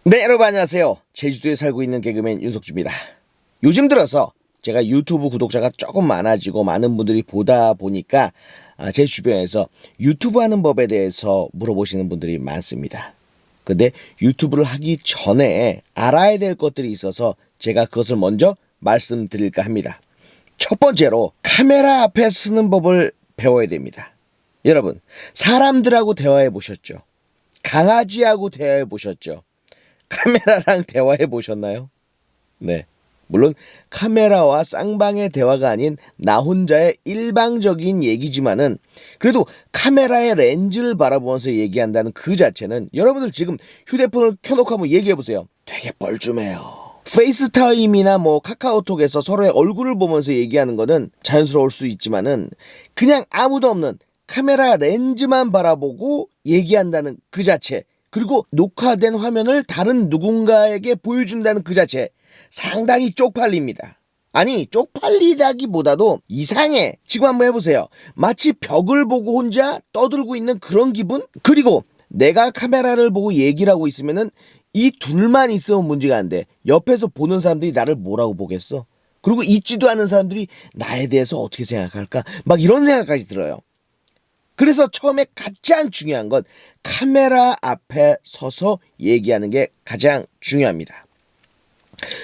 네, 여러분 안녕하세요. 제주도에 살고 있는 개그맨 윤석주입니다. 요즘 들어서 제가 유튜브 구독자가 조금 많아지고 많은 분들이 보다 보니까 제 주변에서 유튜브 하는 법에 대해서 물어보시는 분들이 많습니다. 근데 유튜브를 하기 전에 알아야 될 것들이 있어서 제가 그것을 먼저 말씀드릴까 합니다. 첫 번째로 카메라 앞에 쓰는 법을 배워야 됩니다. 여러분, 사람들하고 대화해 보셨죠? 강아지하고 대화해 보셨죠? 카메라랑 대화해 보셨나요? 네. 물론 카메라와 쌍방의 대화가 아닌 나 혼자의 일방적인 얘기지만은 그래도 카메라의 렌즈를 바라보면서 얘기한다는 그 자체는 여러분들 지금 휴대폰을 켜놓고 한번 얘기해 보세요. 되게 뻘쭘해요. 페이스타임이나 카카오톡에서 서로의 얼굴을 보면서 얘기하는 거는 자연스러울 수 있지만은 그냥 아무도 없는 카메라 렌즈만 바라보고 얘기한다는 그 자체, 그리고 녹화된 화면을 다른 누군가에게 보여준다는 그 자체 상당히 쪽팔립니다. 아니, 쪽팔리다기보다도 이상해. 지금 한번 해보세요. 마치 벽을 보고 혼자 떠들고 있는 그런 기분? 그리고 내가 카메라를 보고 얘기를 하고 있으면은 이 둘만 있으면 문제가 안 돼. 옆에서 보는 사람들이 나를 뭐라고 보겠어? 그리고 있지도 않은 사람들이 나에 대해서 어떻게 생각할까? 막 이런 생각까지 들어요. 그래서 처음에 가장 중요한 건 카메라 앞에 서서 얘기하는 게 가장 중요합니다.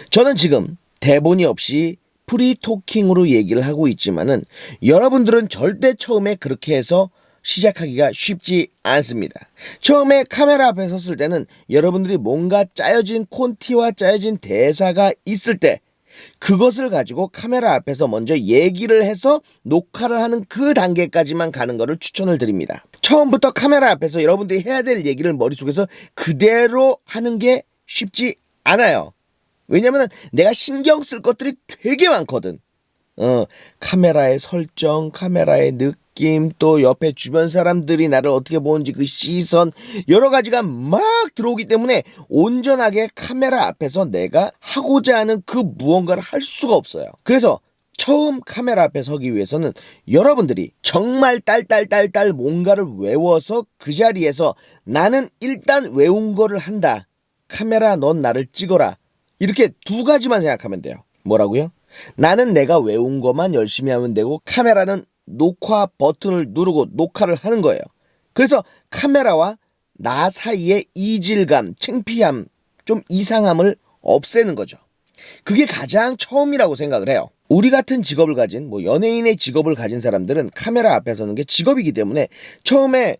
저는 지금 대본이 없이 프리토킹으로 얘기를 하고 있지만은 여러분들은 절대 처음에 그렇게 해서 시작하기가 쉽지 않습니다. 처음에 카메라 앞에 섰을 때는 여러분들이 뭔가 짜여진 콘티와 짜여진 대사가 있을 때 그것을 가지고 카메라 앞에서 먼저 얘기를 해서 녹화를 하는 그 단계까지만 가는 것을 추천을 드립니다. 처음부터 카메라 앞에서 여러분들이 해야 될 얘기를 머릿속에서 그대로 하는 게 쉽지 않아요. 왜냐면 내가 신경 쓸 것들이 되게 많거든. 카메라의 설정, 카메라의 느낌, 또 옆에 주변 사람들이 나를 어떻게 보는지 그 시선, 여러 가지가 막 들어오기 때문에 온전하게 카메라 앞에서 내가 하고자 하는 그 무언가를 할 수가 없어요. 그래서 처음 카메라 앞에 서기 위해서는 여러분들이 정말 딸딸딸딸 뭔가를 외워서 그 자리에서 나는 일단 외운 거를 한다. 카메라 넌 나를 찍어라. 이렇게 두 가지만 생각하면 돼요. 뭐라고요? 나는 내가 외운 것만 열심히 하면 되고 카메라는 녹화 버튼을 누르고 녹화를 하는 거예요. 그래서 카메라와 나 사이의 이질감, 창피함, 좀 이상함을 없애는 거죠. 그게 가장 처음이라고 생각을 해요. 우리 같은 직업을 가진 연예인의 직업을 가진 사람들은 카메라 앞에 서는 게 직업이기 때문에 처음에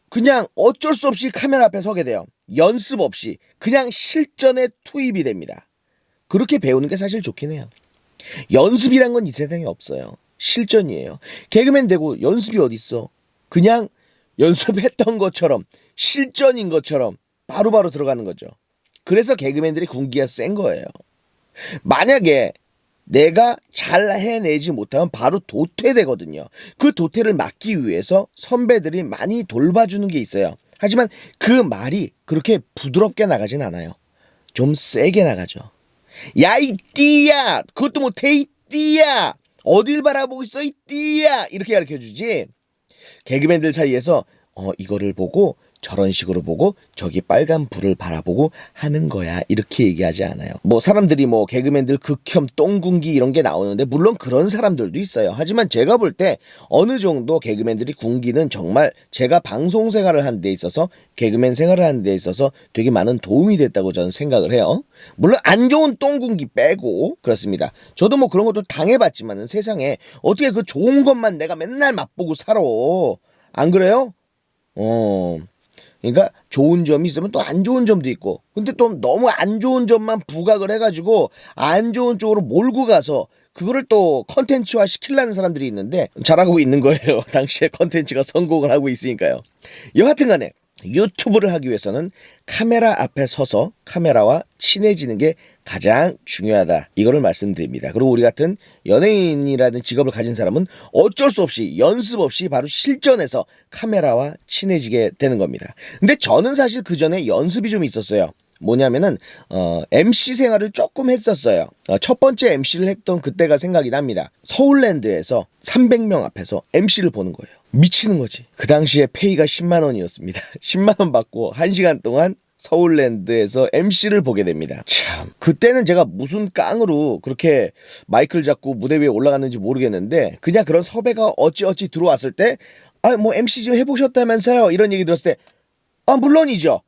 그냥 어쩔 수 없이 카메라 앞에 서게 돼요. 연습 없이 그냥 실전에 투입이 됩니다. 그렇게 배우는 게 사실 좋긴 해요. 연습이란 건 이 세상에 없어요. 실전이에요. 개그맨 되고 연습이 어딨어. 그냥 연습했던 것처럼 실전인 것처럼 바로바로 들어가는 거죠. 그래서 개그맨들이 군기가 센 거예요. 만약에 내가 잘 해내지 못하면 바로 도태되거든요. 그 도태를 막기 위해서 선배들이 많이 돌봐주는 게 있어요. 하지만 그 말이 그렇게 부드럽게 나가진 않아요. 좀 세게 나가죠. 야, 이 띠야! 그것도 못해, 이 띠야! 어딜 바라보고 있어, 이 띠야! 이렇게 가르쳐주지. 개그맨들 사이에서 이거를 보고 저런 식으로 보고 저기 빨간 불을 바라보고 하는 거야, 이렇게 얘기하지 않아요. 사람들이 개그맨들 극혐 똥군기 이런 게 나오는데 물론 그런 사람들도 있어요. 하지만 제가 볼 때 어느 정도 개그맨들이 군기는 정말 제가 방송 생활을 하는 데 있어서 개그맨 생활을 하는 데 있어서 되게 많은 도움이 됐다고 저는 생각을 해요. 물론 안 좋은 똥군기 빼고 그렇습니다. 저도 그런 것도 당해봤지만은 세상에 어떻게 그 좋은 것만 내가 맨날 맛보고 살아. 안 그래요? 그러니까 좋은 점이 있으면 또 안 좋은 점도 있고, 근데 또 너무 안 좋은 점만 부각을 해가지고 안 좋은 쪽으로 몰고 가서 그거를 또 컨텐츠화 시키려는 사람들이 있는데 잘하고 있는 거예요. 당시에 컨텐츠가 성공을 하고 있으니까요. 여하튼 간에 유튜브를 하기 위해서는 카메라 앞에 서서 카메라와 친해지는 게 가장 중요하다, 이거를 말씀드립니다. 그리고 우리 같은 연예인이라는 직업을 가진 사람은 어쩔 수 없이 연습 없이 바로 실전에서 카메라와 친해지게 되는 겁니다. 근데 저는 사실 그 전에 연습이 좀 있었어요. 뭐냐면은 MC 생활을 조금 했었어요. 첫 번째 MC를 했던 그때가 생각이 납니다. 서울랜드에서 300명 앞에서 MC를 보는 거예요. 미치는 거지. 그 당시에 페이가 10만 원이었습니다. 10만 원 받고 1시간 동안 서울랜드에서 MC를 보게 됩니다. 참, 그때는 제가 무슨 깡으로 그렇게 마이크를 잡고 무대 위에 올라갔는지 모르겠는데 그냥 그런 섭외가 어찌어찌 들어왔을 때 뭐 MC 좀 해보셨다면서요 이런 얘기 들었을 때 물론이죠.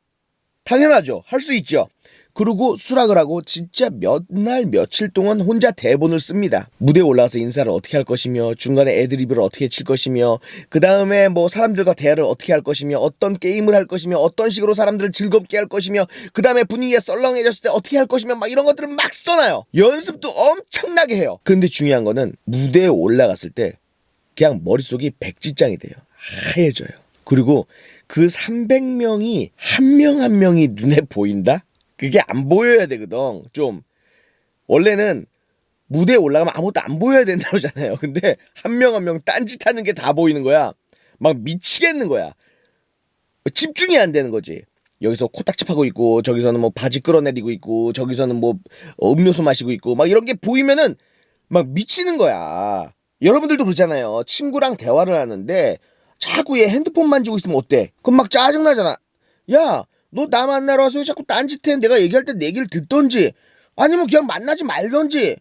당연하죠. 할 수 있죠. 그리고 수락을 하고 진짜 몇 날 며칠 동안 혼자 대본을 씁니다. 무대에 올라가서 인사를 어떻게 할 것이며 중간에 애드리브를 어떻게 칠 것이며 그 다음에 뭐 사람들과 대화를 어떻게 할 것이며 어떤 게임을 할 것이며 어떤 식으로 사람들을 즐겁게 할 것이며 그 다음에 분위기가 썰렁해졌을 때 어떻게 할 것이며 막 이런 것들을 막 써놔요. 연습도 엄청나게 해요. 근데 중요한 거는 무대에 올라갔을 때 그냥 머릿속이 백지장이 돼요. 하얘져요. 그리고 그 300명이 한 명 한 명이 눈에 보인다? 그게 안 보여야 되거든. 좀 원래는 무대에 올라가면 아무것도 안 보여야 된다고 하잖아요. 근데 한 명 한 명 딴짓하는 게 다 보이는 거야. 막 미치겠는 거야. 집중이 안 되는 거지. 여기서 코딱지하고 있고 저기서는 뭐 바지 끌어내리고 있고 저기서는 뭐 음료수 마시고 있고 막 이런 게 보이면은 막 미치는 거야. 여러분들도 그렇잖아요. 친구랑 대화를 하는데 자꾸 얘 핸드폰 만지고 있으면 어때? 그럼 막 짜증나잖아. 야, 너 나 만나러 와서 왜 자꾸 딴짓해? 내가 얘기할 때 내 얘기를 듣던지 아니면 그냥 만나지 말던지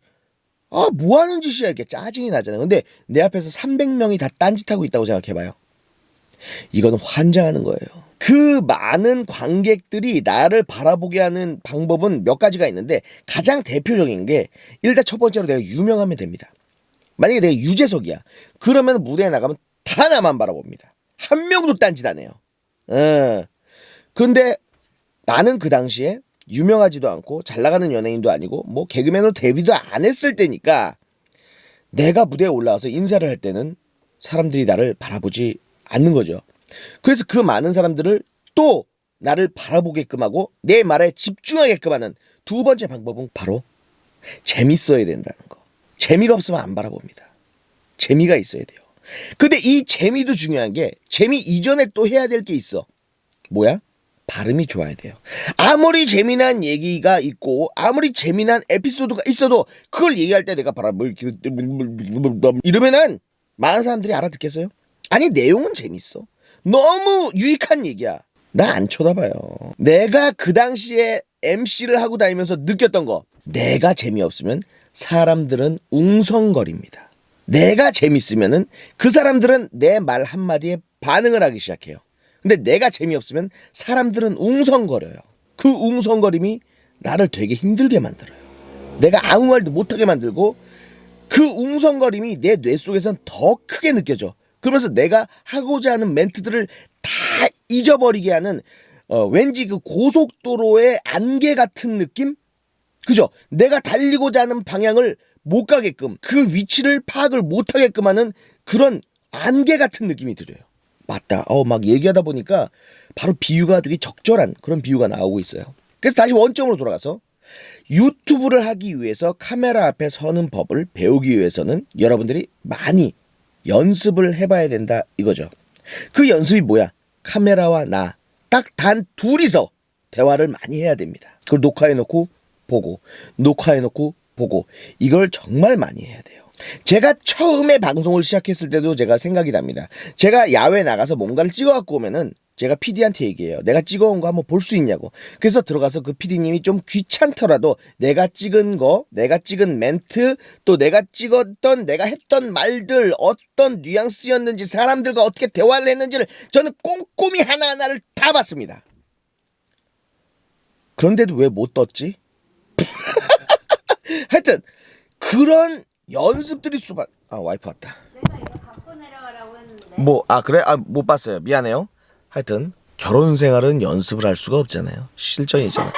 뭐 하는 짓이야? 이렇게 짜증이 나잖아요. 근데 내 앞에서 300명이 다 딴짓하고 있다고 생각해봐요. 이건 환장하는 거예요. 그 많은 관객들이 나를 바라보게 하는 방법은 몇 가지가 있는데 가장 대표적인 게 일단 첫 번째로 내가 유명하면 됩니다. 만약에 내가 유재석이야. 그러면 무대에 나가면 다 나만 바라봅니다. 한 명도 딴짓 안 해요. 근데 나는 그 당시에 유명하지도 않고 잘 나가는 연예인도 아니고 뭐 개그맨으로 데뷔도 안 했을 때니까 내가 무대에 올라와서 인사를 할 때는 사람들이 나를 바라보지 않는 거죠. 그래서 그 많은 사람들을 또 나를 바라보게끔 하고 내 말에 집중하게끔 하는 두 번째 방법은 바로 재밌어야 된다는 거. 재미가 없으면 안 바라봅니다. 재미가 있어야 돼요. 근데 이 재미도 중요한 게 재미 이전에 또 해야 될 게 있어. 뭐야? 발음이 좋아야 돼요. 아무리 재미난 얘기가 있고 아무리 재미난 에피소드가 있어도 그걸 얘기할 때 내가 이러면은 많은 사람들이 알아듣겠어요? 아니 내용은 재밌어. 너무 유익한 얘기야. 나 안 쳐다봐요. 내가 그 당시에 MC를 하고 다니면서 느꼈던 거. 내가 재미없으면 사람들은 웅성거립니다. 내가 재밌으면은 그 사람들은 내 말 한마디에 반응을 하기 시작해요. 근데 내가 재미없으면 사람들은 웅성거려요. 그 웅성거림이 나를 되게 힘들게 만들어요. 내가 아무 말도 못하게 만들고 그 웅성거림이 내 뇌 속에선 더 크게 느껴져. 그러면서 내가 하고자 하는 멘트들을 다 잊어버리게 하는 왠지 그 고속도로의 안개 같은 느낌? 그죠? 내가 달리고자 하는 방향을 못 가게끔 그 위치를 파악을 못 하게끔 하는 그런 안개 같은 느낌이 들어요. 맞다. 막 얘기하다 보니까 바로 비유가 되게 적절한 그런 비유가 나오고 있어요. 그래서 다시 원점으로 돌아가서 유튜브를 하기 위해서 카메라 앞에 서는 법을 배우기 위해서는 여러분들이 많이 연습을 해봐야 된다 이거죠. 그 연습이 뭐야? 카메라와 나 딱 단 둘이서 대화를 많이 해야 됩니다. 그걸 녹화해놓고 보고 녹화해놓고 보고 이걸 정말 많이 해야 돼요. 제가 처음에 방송을 시작했을 때도 제가 생각이 납니다. 제가 야외 나가서 뭔가를 찍어갖고 오면은 제가 PD한테 얘기해요. 내가 찍어온 거 한번 볼 수 있냐고. 그래서 들어가서 그 PD님이 좀 귀찮더라도 내가 찍은 거, 내가 찍은 멘트, 또 내가 찍었던, 내가 했던 말들, 어떤 뉘앙스였는지, 사람들과 어떻게 대화를 했는지를 저는 꼼꼼히 하나하나를 다 봤습니다. 그런데도 왜 못 떴지? 하여튼 그런 연습들이 수반. 와이프 왔다. 내가 이거 갖고 내려가라고 했는데. 그래? 못 봤어요. 미안해요. 하여튼 결혼 생활은 연습을 할 수가 없잖아요. 실전이잖아.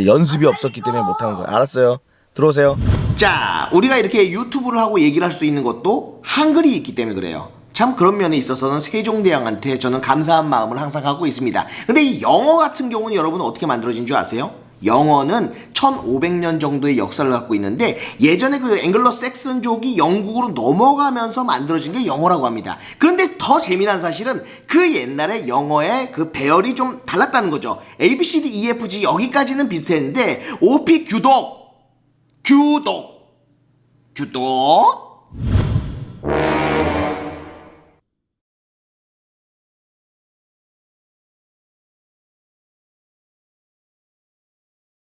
연습이 없었기 때문에 못하는 거예요. 알았어요. 들어오세요. 자, 우리가 이렇게 유튜브를 하고 얘기를 할 수 있는 것도 한글이 있기 때문에 그래요. 참 그런 면에 있어서는 세종대왕한테 저는 감사한 마음을 항상 갖고 있습니다. 근데 이 영어 같은 경우는 여러분 어떻게 만들어진 줄 아세요? 영어는 1500년 정도의 역사를 갖고 있는데 예전에 그 앵글로 섹슨족이 영국으로 넘어가면서 만들어진 게 영어라고 합니다. 그런데 더 재미난 사실은 그 옛날에 영어의 그 배열이 좀 달랐다는 거죠. A, B, C, D, E, F, G 여기까지는 비슷했는데 OP 규독